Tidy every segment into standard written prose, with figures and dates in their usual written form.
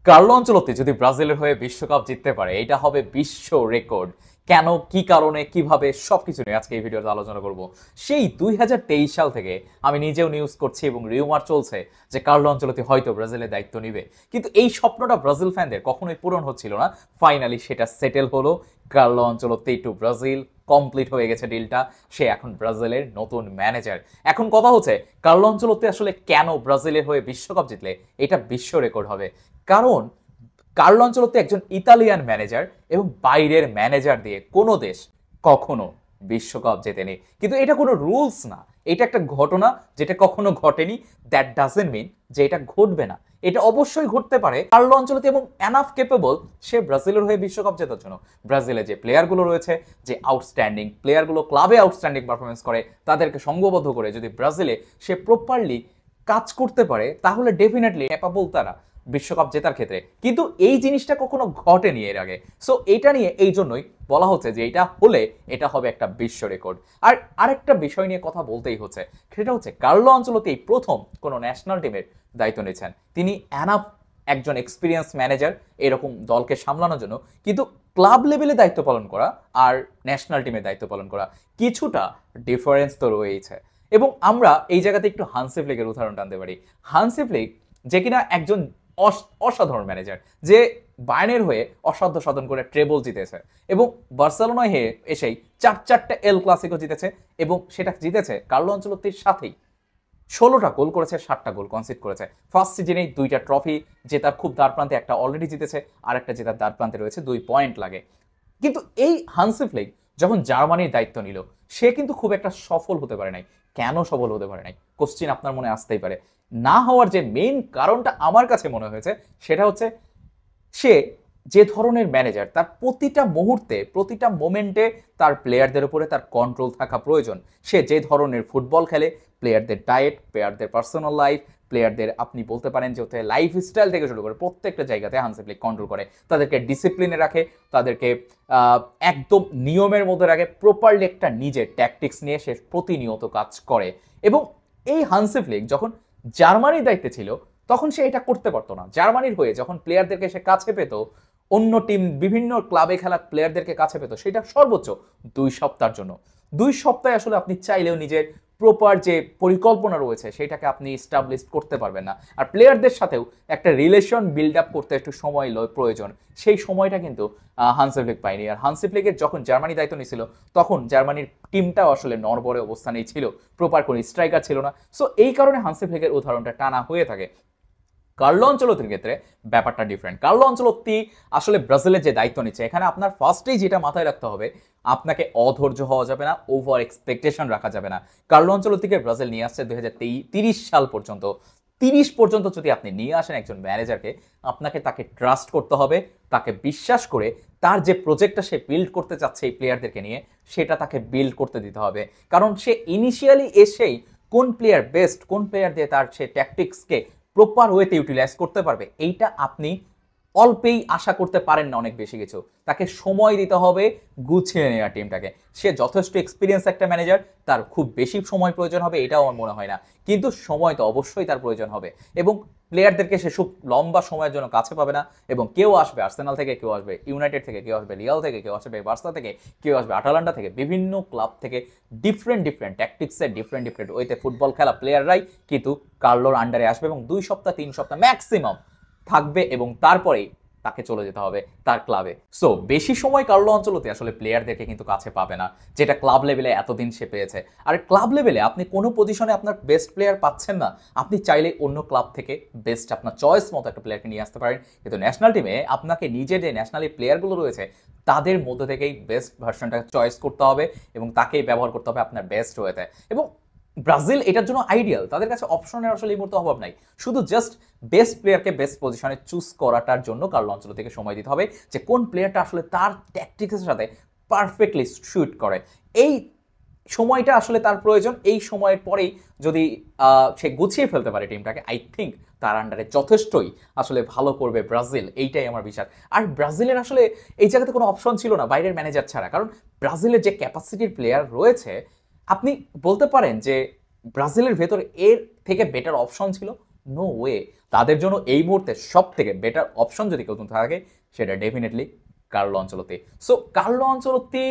Carlo Ancelotti যদি ব্রাজিলের হয়ে বিশ্বকাপ জিততে পারে এটা হবে বিশ্ব রেকর্ড। কেন, কি কারণে, কিভাবে, সবকিছু নিয়ে আজকে এই ভিডিওতে আলোচনা করব। সেই 2023 সাল থেকে আমি নিজেও নিউজ করছি এবং রিউমার চলছে যে কার্লো আনচেলত্তি হয়তো ব্রাজিলের দায়িত্ব নিবে, কিন্তু এই স্বপ্নটা ব্রাজিল ফ্যানদের কখনোই পূরণ হচ্ছিল না। ফাইনালি সেটা সেটেল হলো। Carlo Ancelotti to Brazil, complete হয়ে গেছে ডিলটা। সে এখন ব্রাজিলের নতুন ম্যানেজার। এখন কথা হচ্ছে কার্লো আনচেলত্তি আসলে কেন ব্রাজিলের হয়ে বিশ্বকাপ জিতলে এটা বিশ্ব রেকর্ড হবে। কারণ কার্লো আনচেলত্তি একজন ইতালিয়ান ম্যানেজার এবং বাইরের ম্যানেজার দিয়ে কোনো দেশ কখনো বিশ্বকাপ জেতেনি। কিন্তু এটা কোনো রুলস না, এটা একটা ঘটনা যেটা কখনো ঘটেনি। দ্যাট ডাজেন্ট মিন যে এটা ঘটবে না, এটা অবশ্যই ঘটতে পারে। কার্লো আনচেলত্তি এবং এনাফ কেপেবল সে ব্রাজিলের হয়ে বিশ্বকাপ জেতার জন্য। ব্রাজিলে যে প্লেয়ারগুলো রয়েছে, যে আউটস্ট্যান্ডিং প্লেয়ারগুলো ক্লাবে আউটস্ট্যান্ডিং পারফরমেন্স করে, তাদেরকে সংঘবদ্ধ করে যদি ব্রাজিলে সে প্রপারলি কাজ করতে পারে তাহলে ডেফিনেটলি ক্যাপাবল তারা বিশ্বকাপ জেতার ক্ষেত্রে। কিন্তু এই জিনিসটা কখনো ঘটেনি এর আগে। সো এটা নিয়ে এই জন্যই বলা হচ্ছে যে এটা হলে এটা হবে একটা বিশ্ব রেকর্ড। আর আরেকটা বিষয় নিয়ে কথা বলতেই হচ্ছে, সেটা হচ্ছে কার্লো আনচেলত্তি প্রথম কোনো ন্যাশনাল টিমের দায়িত্ব নিয়েছেন। তিনি অ্যানাফ একজন এক্সপিরিয়েন্স ম্যানেজার এরকম দলকে সামলানোর জন্য, কিন্তু ক্লাব লেভেলে দায়িত্ব পালন করা আর ন্যাশনাল টিমের দায়িত্ব পালন করা কিছুটা ডিফারেন্স তো রয়েছে। এবং আমরা এই জায়গাতে একটু হান্সি ফ্লিকের উদাহরণ টানতে পারি। হান্সি ফ্লিক যে কিনা একজন অসাধারণ ম্যানেজার, যে বায়ার্নের হয়ে অসাধ্য সাধন করে ট্রেবল জিতেছে এবং বার্সেলোনায় হয়ে এসেই চারটে এল ক্লাসিকো জিতেছে এবং সেটা জিতেছে কার্লো আনচেলত্তির সাথেই। 16টা গোল করেছে, 7টা গোল কনসিড করেছে। ফার্স্ট সিজনেই 2টা ট্রফি জেতার খুব দ্বার প্রান্তে, একটা অলরেডি জিতেছে আর একটা জেতার দ্বার প্রান্তে রয়েছে, 2 পয়েন্ট লাগে। কিন্তু এই হান্সি ফ্লিক যখন জার্মানির দায়িত্ব নিল সে কিন্তু খুব একটা সফল হতে পারে নাই। কেন সফল হতে পারে নাই কোশ্চিন আপনার মনে আসতেই পারে। না হওয়ার যে মেইন কারণটা আমার কাছে মনে হয়েছে সেটা হচ্ছে সে যে ধরনের ম্যানেজার, তার প্রতিটা মুহূর্তে প্রতিটা মোমেন্টে তার প্লেয়ারদের উপরে তার কন্ট্রোল থাকা প্রয়োজন। সে যে ধরনের ফুটবল খেলে, প্লেয়ারদের ডায়েট, প্লেয়ারদের পার্সোনাল লাইফ, প্লেয়ারদের আপনি বলতে পারেন যে হচ্ছে লাইফ স্টাইল থেকে শুরু করে প্রত্যেকটা জায়গাতে হান্সি ফ্লিক কন্ট্রোল করে। তাদেরকে ডিসিপ্লিনে রাখে, তাদেরকে একদম নিয়মের মধ্যে রাখে, প্রপারলি একটা নিজের ট্যাকটিক্স নিয়ে সে প্রতিনিয়ত কাজ করে। এবং এই হান্সি ফ্লিক যখন জার্মানির দায়িত্বে ছিল তখন সে এটা করতে পারতো না। জার্মানির হয়ে যখন প্লেয়ারদেরকে সে কাছে পেত, অন্য টিম বিভিন্ন ক্লাবে খেলা প্লেয়ারদেরকে কাছে পেত, সেটা সর্বোচ্চ 2 সপ্তাহের জন্য। 2 সপ্তাহে আসলে আপনি চাইলেও নিজের প্রপার যে পরিকল্পনা রয়েছে সেটাকে আপনি এস্টাবলিশ করতে পারবেন না। আর প্লেয়ারদের সাথেও একটা রিলেশন বিল্ড আপ করতে একটু সময় প্রয়োজন, সেই সময়টা কিন্তু হান্সি ফ্লিক পায়নি। আর হান্সি ফ্লিকের যখন জার্মানি দায়িত্ব নিয়েছিল তখন জার্মানির টিমটাও আসলে নড়বড়ে অবস্থানেই ছিল, প্রপার কোনো স্ট্রাইকার ছিল না। সো এই কারণে হান্সি ফ্লিকের উদাহরণটা টানা হয়ে থাকে। কার্লো আনচেলত্তির ক্ষেত্রে ব্যাপারটা ডিফারেন্ট। কার্লো আনচেলত্তি আসলে ব্রাজিলের যে দায়িত্ব নিচ্ছে, এখানে আপনার ফার্স্টেই যেটা মাথায় রাখতে হবে, আপনাকে অধৈর্য হওয়া যাবে না, ওভার এক্সপেকটেশন রাখা যাবে না। কার্লো আনচেলত্তিকে ব্রাজিল নিয়ে আসছে 2030 সাল পর্যন্ত। 30 পর্যন্ত যদি আপনি নিয়ে আসেন একজন ম্যানেজারকে, আপনাকে তাকে ট্রাস্ট করতে হবে, তাকে বিশ্বাস করে তার যে প্রজেক্টটা সে বিল্ড করতে চাচ্ছে এই প্লেয়ারদেরকে নিয়ে, সেটা তাকে বিল্ড করতে দিতে হবে। কারণ সে ইনিশিয়ালি এসেই কোন প্লেয়ার বেস্ট, কোন প্লেয়ার দিয়ে তার সে ট্যাকটিক্সকে প্রপার ওয়েতে ইউটিলাইজ করতে পারবে, এইটা আপনি অল্পেই আশা করতে পারেন না অনেক বেশি কিছু। তাকে সময় দিতে হবে গুছিয়ে নেওয়া টিমটাকে। সে যথেষ্ট এক্সপিরিয়েন্স একটা ম্যানেজার, তার খুব বেশি সময় প্রয়োজন হবে এটাও আমার মনে হয় না, কিন্তু সময় তো অবশ্যই তার প্রয়োজন হবে। এবং প্লেয়ারদেরকে সে খুব লম্বা সময়ের জন্য কাছে পাবে না। এবং কেউ আসবে আর্সেনাল থেকে, কেউ আসবে ইউনাইটেড থেকে, কেউ আসবে রিয়াল থেকে, কেউ আসবে বার্সা থেকে, কেউ আসবে আটালান্টা থেকে, বিভিন্ন ক্লাব থেকে ডিফারেন্ট ডিফারেন্ট ট্যাকটিক্সের ডিফারেন্ট ডিফারেন্ট ওয়েতে ফুটবল খেলা প্লেয়াররাই কিন্তু কার্লোর আন্ডারে আসবে এবং 2 সপ্তাহ 3 সপ্তাহ ম্যাক্সিমাম থাকবে এবং তারপরেই তাকে চলে যেতে হবে তার ক্লাবে। সো বেশি সময় কার্লো আনচেলত্তি আসলে প্লেয়ারদেরকে কিন্তু কাছে পাবে না, যেটা ক্লাব লেভেলে এতদিন সে পেয়েছে। আর ক্লাব লেভেলে আপনি কোনো পজিশনে আপনার বেস্ট প্লেয়ার পাচ্ছেন না, আপনি চাইলে অন্য ক্লাব থেকে বেস্ট আপনার চয়েস মতো একটা প্লেয়ারকে নিয়ে আসতে পারেন। কিন্তু ন্যাশনাল টিমে আপনাকে নিজের যে ন্যাশনালি প্লেয়ারগুলো রয়েছে তাদের মধ্যে থেকেই বেস্ট ভার্সনটা চয়েস করতে হবে এবং তাকেই ব্যবহার করতে হবে আপনার বেস্ট ওয়েতে। এবং ব্রাজিল এটার জন্য আইডিয়াল, তাদের কাছে অপশনের আসলে এই মুহূর্তে অভাব নাই। শুধু জাস্ট বেস্ট প্লেয়ারকে বেস্ট পজিশনে চুজ করাটার জন্য কার্লো আনচেলত্তিকে সময় দিতে হবে যে কোন প্লেয়ারটা আসলে তার ট্যাকটিক্সের সাথে পারফেক্টলি শুট করে। এই সময়টা আসলে তার প্রয়োজন। এই সময়ের পরেই যদি সে গুছিয়ে ফেলতে পারে টিমটাকে, আই থিঙ্ক তার আন্ডারে যথেষ্টই আসলে ভালো করবে ব্রাজিল, এইটাই আমার বিশ্বাস। আর ব্রাজিলের আসলে এই জায়গাতে কোনো অপশন ছিল না বাইরের ম্যানেজার ছাড়া, কারণ ব্রাজিলের যে ক্যাপাসিটির প্লেয়ার রয়েছে, আপনি বলতে পারেন যে ব্রাজিলের ভেতর এর থেকে বেটার অপশন ছিল নো ওয়ে। তাদের জন্য এই মুহূর্তে সব থেকে বেটার অপশন যদি কেউ থাকে সেটা definitely Carlo Ancelotti. So Carlo Ancelotti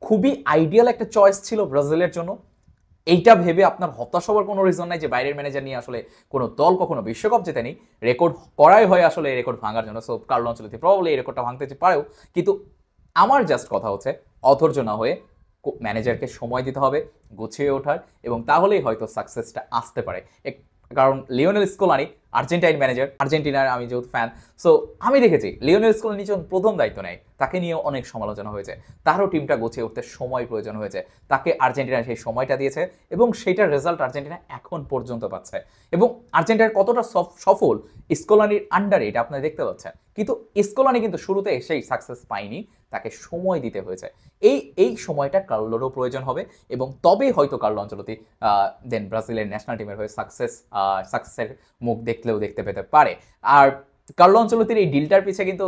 খুবই আইডিয়াল একটা চয়েস ছিল ব্রাজিলের জন্য। এইটা ভেবে আপনার হতাশ হওয়ার কোনো রিজন নাই যে বাইরের ম্যানেজার নিয়ে আসলে কোনো দল কখনো বিশ্বকাপ জেতেনি, রেকর্ড করাই হয় আসলে এই রেকর্ড ভাঙার জন্য। সো কার্লো আনচেলত্তি প্রবাবলি এই রেকর্ডটা ভাঙতে পারেও, কিন্তু আমার জাস্ট কথা হচ্ছে অধৈর্য না হয়ে ম্যানেজারকে সময় দিতে হবে গুছিয়ে ওঠার, এবং তাহলেই হয়তো সাকসেসটা আসতে পারে। কারণ লিওনেল স্কলানি আর্জেন্টাইন ম্যানেজার, আর্জেন্টিনার আমি যেহেতু ফ্যান, সো আমি দেখেছি লিওনেল স্কলানি যখন প্রথম দায়িত্ব নেয় তাকে নিয়ে অনেক সমালোচনা হয়েছে, তারও টিমটা গুছিয়ে উঠতে সময় প্রয়োজন হয়েছে, তাকে আর্জেন্টিনা সেই সময়টা দিয়েছে এবং সেইটার রেজাল্ট আর্জেন্টিনা এখন পর্যন্ত পাচ্ছে। এবং আর্জেন্টিনার কতটা সফল স্কলানির আন্ডারে এটা আপনি দেখতে পাচ্ছেন, কিন্তু স্কলানি কিন্তু শুরুতে সেই সাকসেস পায়নি, তাকে সময় দিতে হয়েছে। এই সময়টা কার্লোরও প্রয়োজন হবে, এবং তবেই হয়তো কার্লো আনচেলত্তি দেন ব্রাজিলের ন্যাশনাল টিমের হয়ে সাকসেসের মুখ দেখতে পেতে পারে। আর কার্লো আনচেলত্তির এই ডিলটার পিছে কিন্তু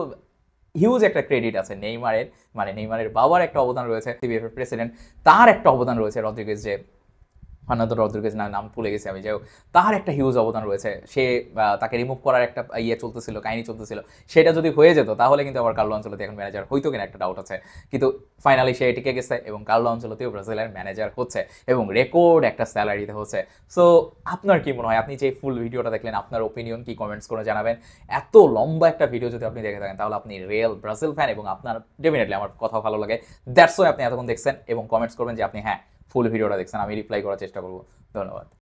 হিউজ একটা ক্রেডিট আছে নেইমারের, মানে নেইমারের বাবার একটা অবদান রয়েছে, সিবিএফ প্রেসিডেন্ট তার একটা অবদান রয়েছে, রদ্রিগেজ যে ফার্নান্দো রদ্রিগেজ নাম ভুলে গেছি আমি, যাই হোক তার একটা হিউজ অবদান রয়েছে। সে তাকে রিমুভ করার একটা চলতেছিল, কাহিনী চলতেছিল, সেটা যদি হয়ে যেত তাহলে কিন্তু আবার কার্লো আনচেলত্তি এখন ম্যানেজার হইতো কিনা একটা ডাউট আছে। কিন্তু ফাইনালি সে টিকে গেছে এবং কার্লো আনচেলত্তিও ব্রাজিলের ম্যানেজার হচ্ছে এবং রেকর্ড একটা স্যালারিতে হচ্ছে। সো আপনার কি মনে হয়? আপনি যে ফুল ভিডিওটা দেখলেন, আপনার ওপিনিয়ন কি কমেন্টস করে জানাবেন। এত লম্বা একটা ভিডিও যদি আপনি দেখে থাকেন তাহলে আপনি রিয়েল ব্রাজিল ফ্যান এবং আপনার ডেফিনেটলি আমার কথা ভালো লাগে, দ্যাটস ওয়াই আপনি এতক্ষণ দেখছেন এবং কমেন্টস করবেন যে আপনি হ্যাঁ ফুল ভিডিওটা দেখছেন, আমি রিপ্লাই করার চেষ্টা করবো। ধন্যবাদ।